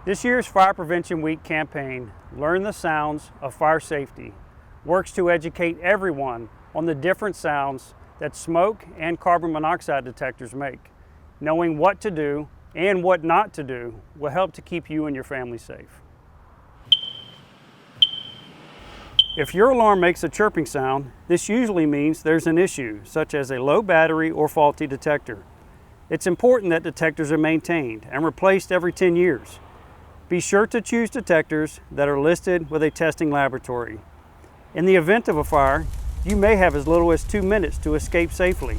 This year's Fire Prevention Week campaign, Learn the Sounds of Fire Safety, works to educate everyone on the different sounds that smoke and carbon monoxide detectors make. Knowing what to do and what not to do will help to keep you and your family safe. If your alarm makes a chirping sound, this usually means there's an issue, such as a low battery or faulty detector. It's important that detectors are maintained and replaced every 10 years. Be sure to choose detectors that are listed with a testing laboratory. In the event of a fire, you may have as little as 2 minutes to escape safely.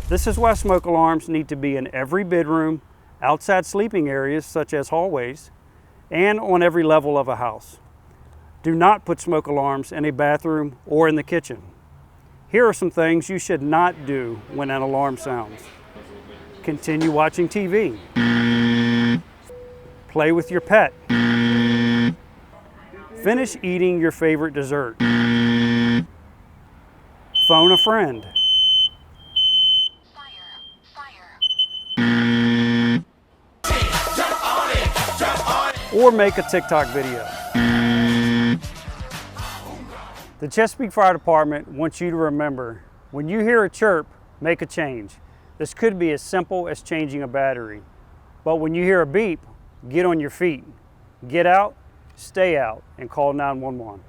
This is why smoke alarms need to be in every bedroom, outside sleeping areas such as hallways, and on every level of a house. Do not put smoke alarms in a bathroom or in the kitchen. Here are some things you should not do when an alarm sounds. Continue watching TV. Play with your pet. Finish eating your favorite dessert. Phone a friend. Or make a TikTok video. The Chesapeake Fire Department wants you to remember, when you hear a chirp, make a change. This could be as simple as changing a battery. But when you hear a beep, get on your feet. Get out, stay out, and call 911.